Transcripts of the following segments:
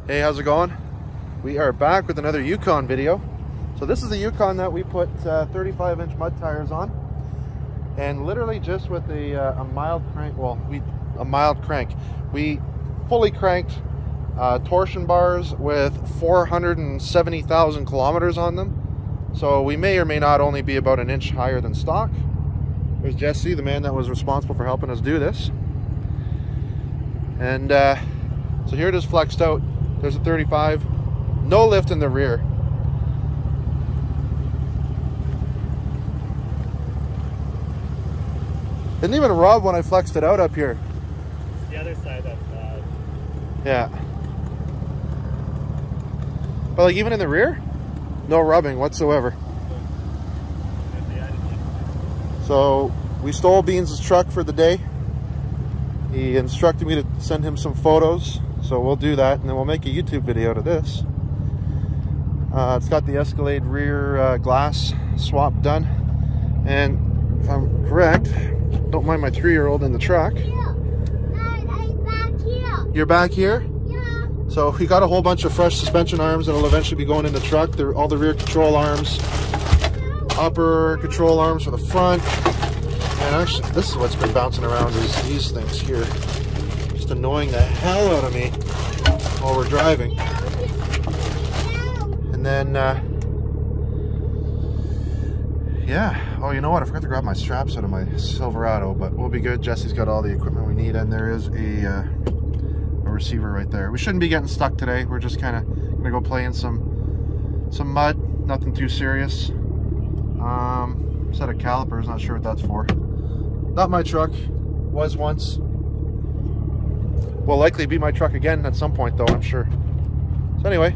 Hey, how's it going? We are back with another Yukon video. So this is the Yukon that we put 35-inch mud tires on, and literally just with a mild crank, we fully cranked torsion bars with 470,000 kilometers on them. So we may or may not only be about an inch higher than stock. There's Jesse, the man that was responsible for helping us do this. And so here it is flexed out. There's a 35, no lift in the rear. Didn't even rub when I flexed it out up here. It's the other side that's bad. Yeah. But like even in the rear, no rubbing whatsoever. So we stole Beans' truck for the day. He instructed me to send him some photos. So we'll do that, and then we'll make a YouTube video out of this. It's got the Escalade rear glass swap done. And if I'm correct, don't mind my 3-year-old in the truck. I'm back here. You're back here? Yeah. So we got a whole bunch of fresh suspension arms that'll eventually be going in the truck. They're all the rear control arms, upper control arms for the front. And actually, this is what's been bouncing around, is these things here. Just annoying the hell out of me while we're driving. And then, yeah. Oh, you know what? I forgot to grab my straps out of my Silverado, but we'll be good. Jesse's got all the equipment we need, and there is a receiver right there. We shouldn't be getting stuck today. We're just kind of gonna go play in some mud. Nothing too serious. Set of calipers. Not sure what that's for. Not my truck. Was once. Will likely be my truck again at some point, though, I'm sure. So anyway.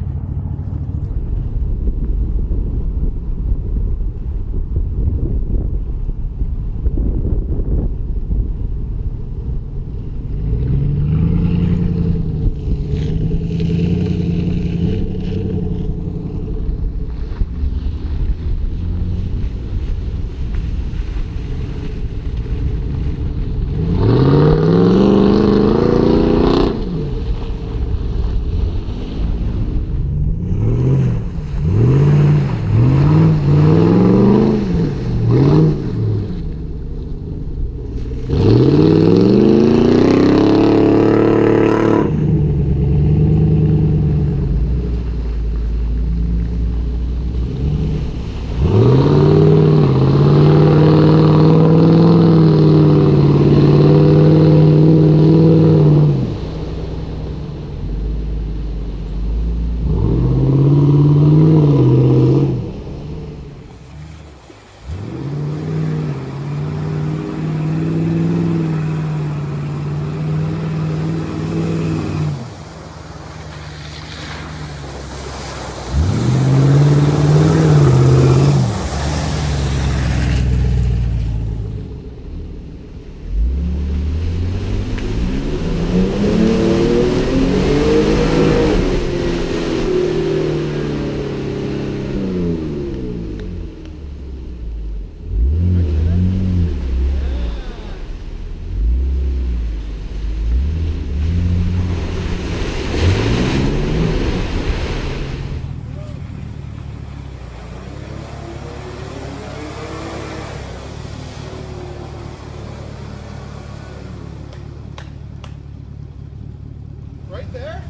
Right there?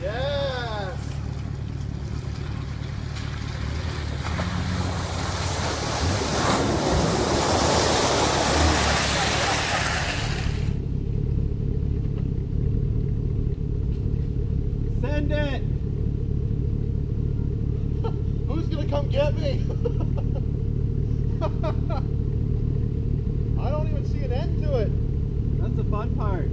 Yes! Send it! Who's gonna come get me? I don't even see an end to it. That's the fun part.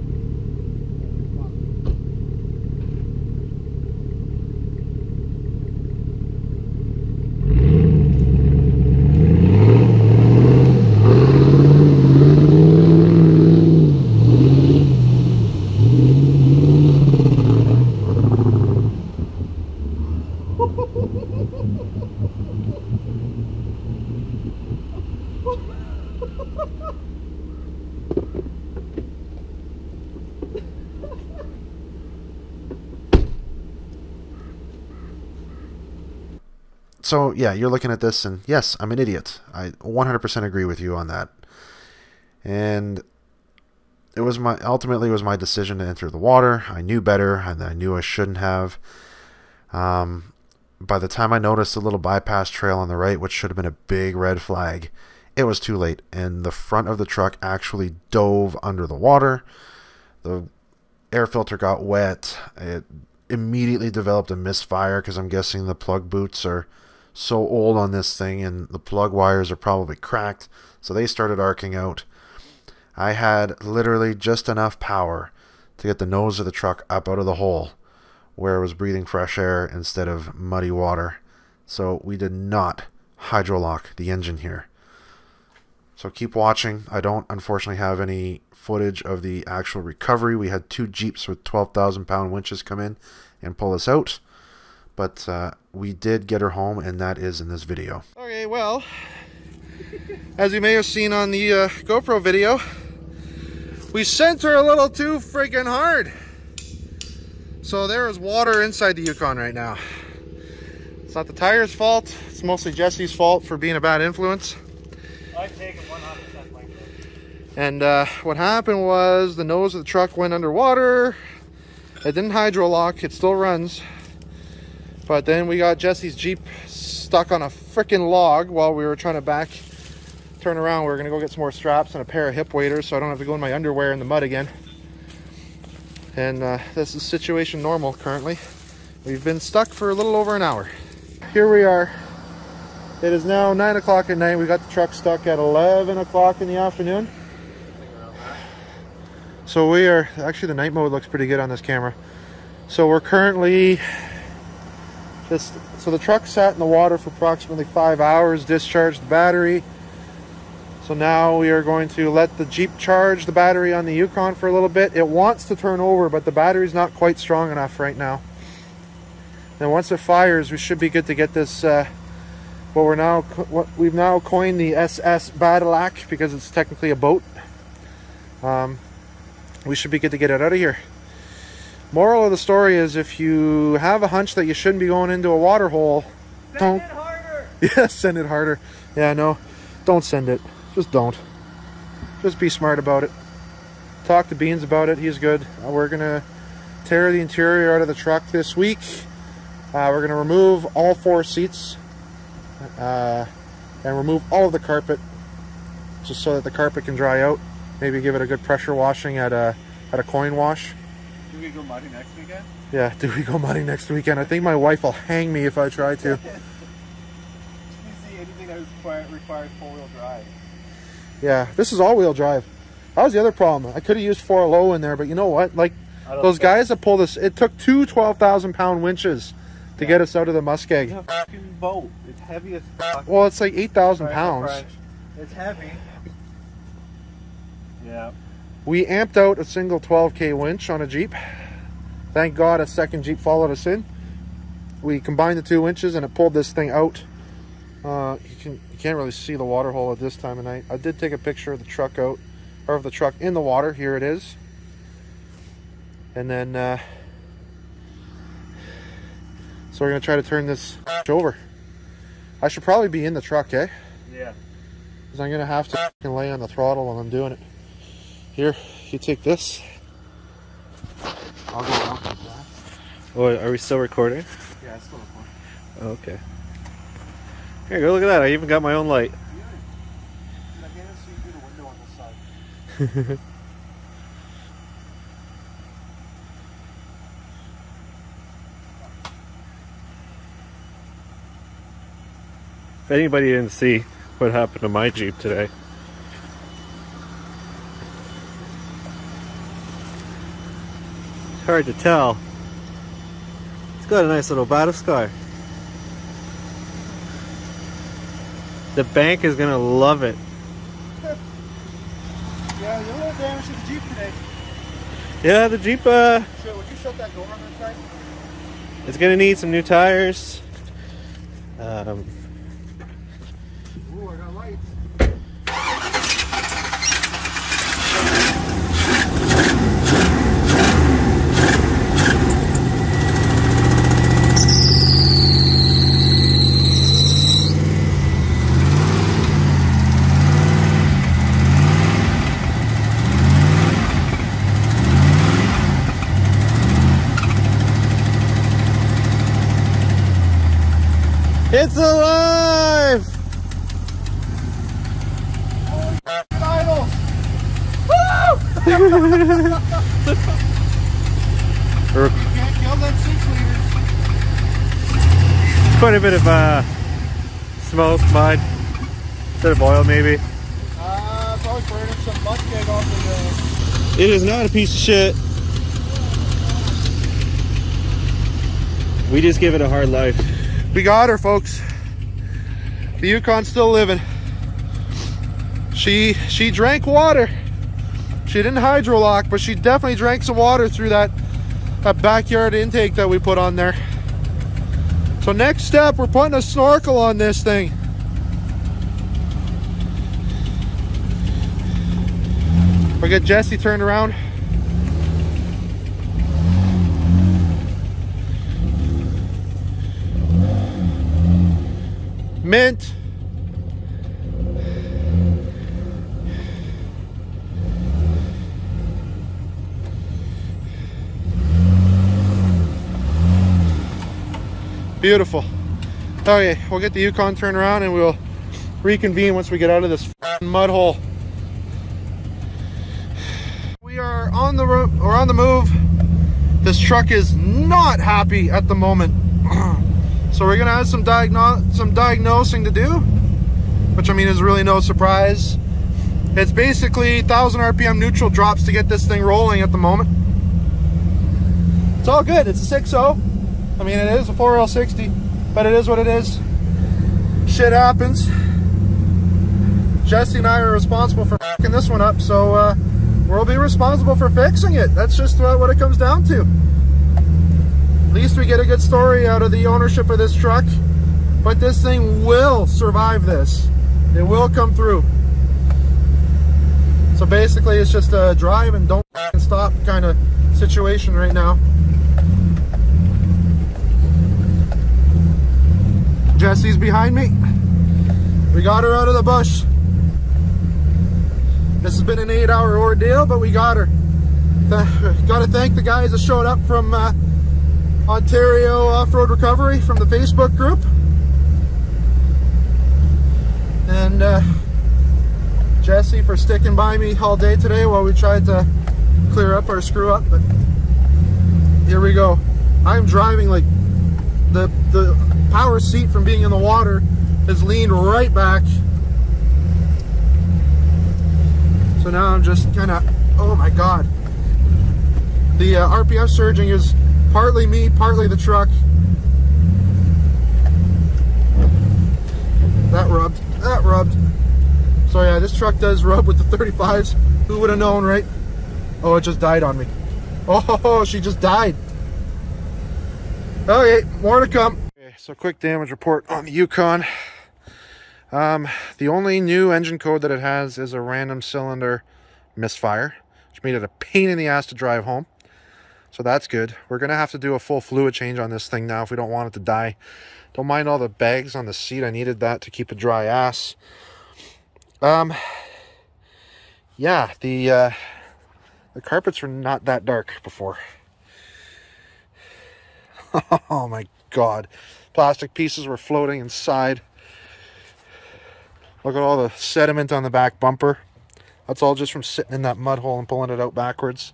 So yeah, you're looking at this and yes, I'm an idiot. I 100% agree with you on that. And it was ultimately it was my decision to enter the water. I knew better, and I knew I shouldn't have. By the time I noticed a little bypass trail on the right, which should have been a big red flag, it was too late, and the front of the truck actually dove under the water. The air filter got wet. It immediately developed a misfire because I'm guessing the plug boots are so old on this thing, and the plug wires are probably cracked, so they started arcing out. I had literally just enough power to get the nose of the truck up out of the hole where it was breathing fresh air instead of muddy water. So we did not hydrolock the engine here. So keep watching. I don't unfortunately have any footage of the actual recovery. We had 2 Jeeps with 12,000 pound winches come in and pull us out. But we did get her home, and that is in this video. Okay, well, as you may have seen on the GoPro video, we sent her a little too freaking hard. So there is water inside the Yukon right now. It's not the tire's fault. It's mostly Jesse's fault for being a bad influence. I've taken 100% blame. And what happened was the nose of the truck went underwater. It didn't hydrolock. It still runs. But then we got Jesse's Jeep stuck on a freaking log while we were trying to turn around. We were going to go get some more straps and a pair of hip waders so I don't have to go in my underwear in the mud again. And this is situation normal currently. We've been stuck for a little over an hour. Here we are. It is now 9 o'clock at night. We got the truck stuck at 11 o'clock in the afternoon. So we are, actually the night mode looks pretty good on this camera. So we're currently so the truck sat in the water for approximately 5 hours, discharged the battery. So now we are going to let the Jeep charge the battery on the Yukon for a little bit. It wants to turn over, but the battery's not quite strong enough right now. And once it fires, we should be good to get this, what we've now coined the SS Badilac, because it's technically a boat. We should be good to get it out of here. Moral of the story is, if you have a hunch that you shouldn't be going into a water hole, Send it harder! Yeah, send it harder. Yeah, no, don't send it. Just don't. Just be smart about it. Talk to Beans about it. He's good. We're going to tear the interior out of the truck this week. We're going to remove all 4 seats and remove all of the carpet, just so that the carpet can dry out. Maybe give it a good pressure washing at a coin wash. Do we go muddy next weekend? Yeah, do we go muddy next weekend? I think my wife will hang me if I try to. You see anything that requires 4-wheel drive? Yeah, this is all-wheel drive. That was the other problem. I could have used 4 low in there, but you know what? Like, those guys that pulled us, it took 2 12,000 pound winches to get us out of the muskeg. It's a fucking boat. It's heavy as fuck. Well, it's like 8,000 pounds. It's heavy. Yeah. We amped out a single 12K winch on a Jeep. Thank God a second Jeep followed us in. We combined the 2 winches and it pulled this thing out. You can't really see the water hole at this time of night. I did take a picture of the truck out, or of the truck in the water. Here it is. And then, so we're gonna try to turn this over. I should probably be in the truck, eh? Yeah. Because I'm gonna have to lay on the throttle while I'm doing it. Here, you take this. I'll go out like that. Oh, are we still recording? Yeah, it's still recording. Oh, okay. Here, go look at that. I even got my own light. I can't see through the window on this side. If anybody didn't see what happened to my Jeep today. It's hard to tell. It's got a nice little Badilac. The bank is gonna love it. Yeah, you're a little damage to the Jeep today. Yeah, the Jeep, Would you shut that door on that side? it's gonna need some new tires. Ooh, I got lights. It's alive! Idols! Or Can't kill them 6 liters. quite a bit of smoke, mud, a bit of oil maybe. Probably burning some muskeg off the It is not a piece of shit. We just give it a hard life. We got her, folks. The Yukon's still living. She drank water. She didn't hydrolock, but she definitely drank some water through that backyard intake that we put on there. So next step, we're putting a snorkel on this thing. We'll get Jesse turned around. Mint. Beautiful. Okay, we'll get the Yukon turned around and we'll reconvene once we get out of this mud hole. We are on the move. This truck is not happy at the moment. So we're gonna have some diagnosing to do, which I mean is really no surprise. It's basically 1,000 RPM neutral drops to get this thing rolling at the moment. It's all good. It's a 6.0. I mean, it is a 4L60, but it is what it is. Shit happens. Jesse and I are responsible for fucking this one up, so we'll be responsible for fixing it. That's just what it comes down to. At least we get a good story out of the ownership of this truck, but this thing will survive this. It will come through. So basically it's just a drive and don't stop kind of situation right now. Jesse's behind me. We got her out of the bush. This has been an 8-hour ordeal, but we got her. Got to thank the guys that showed up from Ontario Off-Road Recovery from the Facebook group. And Jesse for sticking by me all day today while we tried to clear up our screw up. But here we go. I'm driving like the power seat from being in the water is leaned right back. So now I'm just kind of, oh my God. The RPM surging is partly me, partly the truck. That rubbed. So yeah, this truck does rub with the 35s. Who would have known, right? Oh, it just died on me. Oh, she just died. Okay, more to come. Okay, so quick damage report on the Yukon. The only new engine code that it has is a random cylinder misfire, which made it a pain in the ass to drive home. So that's good. We're going to have to do a full fluid change on this thing now if we don't want it to die. Don't mind all the bags on the seat. I needed that to keep a dry ass. Yeah, the carpets were not that dark before. Oh my God. Plastic pieces were floating inside. Look at all the sediment on the back bumper. That's all just from sitting in that mud hole and pulling it out backwards.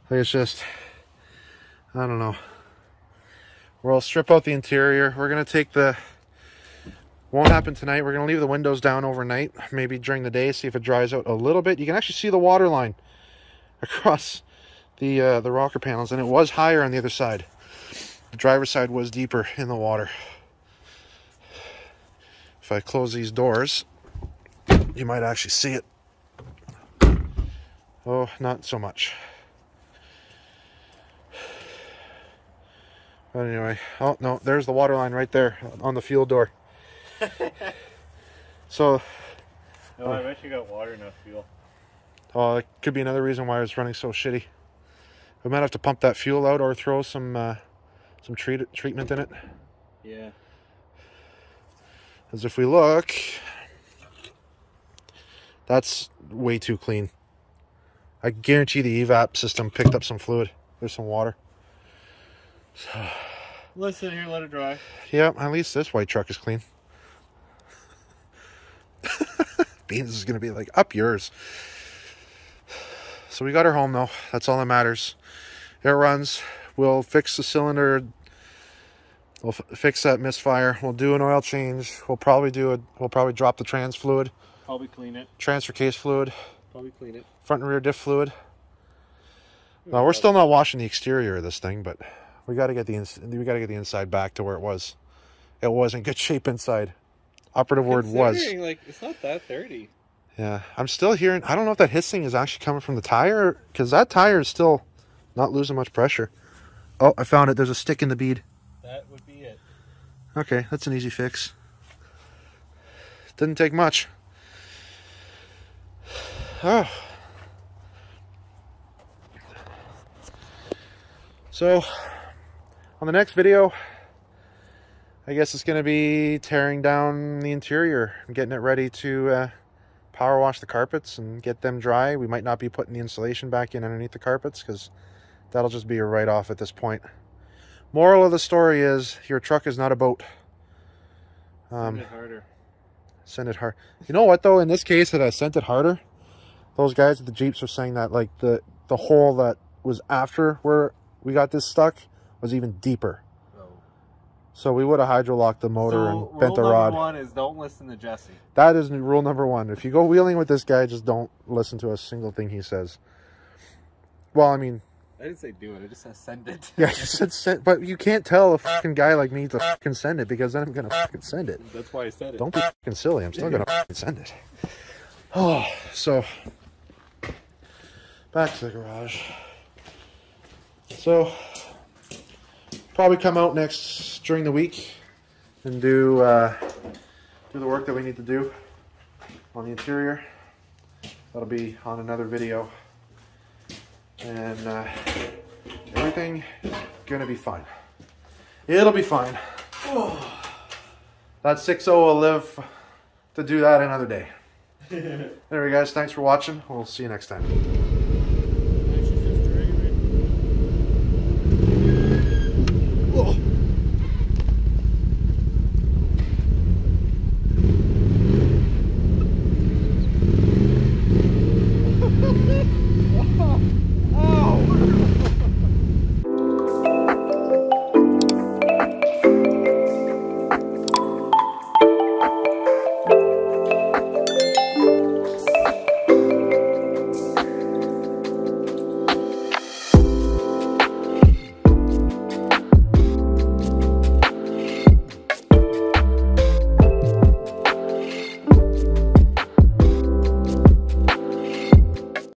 It's just, I don't know. We'll strip out the interior. We're going to take the, won't happen tonight. We're going to leave the windows down overnight, maybe during the day, see if it dries out a little bit. You can actually see the water line across the rocker panels, and it was higher on the other side. The driver's side was deeper in the water. If I close these doors, you might actually see it. Oh, not so much. But anyway, oh no, there's the water line right there on the fuel door. So, no, I bet you got water, enough fuel. Oh, it could be another reason why it's running so shitty. We might have to pump that fuel out or throw some treatment in it. Yeah. As if we look, that's way too clean. I guarantee the evap system picked up some fluid. There's some water. So, Let's sit here and let it dry. yeah, at least this white truck is clean. Beans is going to be like, up yours. So we got her home though. That's all that matters. It runs. We'll fix the cylinder. We'll fix that misfire. We'll do an oil change. We'll probably drop the trans fluid. Probably clean it. Transfer case fluid. Probably clean it. Front and rear diff fluid. No, we're still not washing the exterior of this thing, but we got to get the inside back to where it was. It was in good shape inside. Operative word was. Like, it's not that dirty. Yeah, I'm still hearing. I don't know if that hissing is actually coming from the tire, because that tire is still not losing much pressure. Oh, I found it. There's a stick in the bead. That would be it. Okay, that's an easy fix. Didn't take much. Oh. So, on the next video, I guess it's going to be tearing down the interior and getting it ready to power wash the carpets and get them dry. We might not be putting the insulation back in underneath the carpets because that'll just be a write-off at this point. Moral of the story is, your truck is not a boat. Send it harder. Send it hard. You know what though? In this case, that I sent it harder. Those guys at the Jeeps were saying that like the hole that was after where we got this stuck was even deeper. Oh. So we would have hydrolocked the motor and bent the rod. Rule number one is don't listen to Jesse. That is rule number one. If you go wheeling with this guy, just don't listen to a single thing he says. Well, I mean, I didn't say do it. I just said send it. Yeah, you said send, but you can't tell a fucking guy like me to fucking send it, because then I'm gonna fucking send it. That's why I said it. Don't be fucking silly. I'm still gonna fucking send it. Oh, so back to the garage. So probably come out during the week and do the work that we need to do on the interior. That'll be on another video. And everything is gonna be fine. It'll be fine. That 6.0 will live to do that another day. Anyway guys, thanks for watching. We'll see you next time.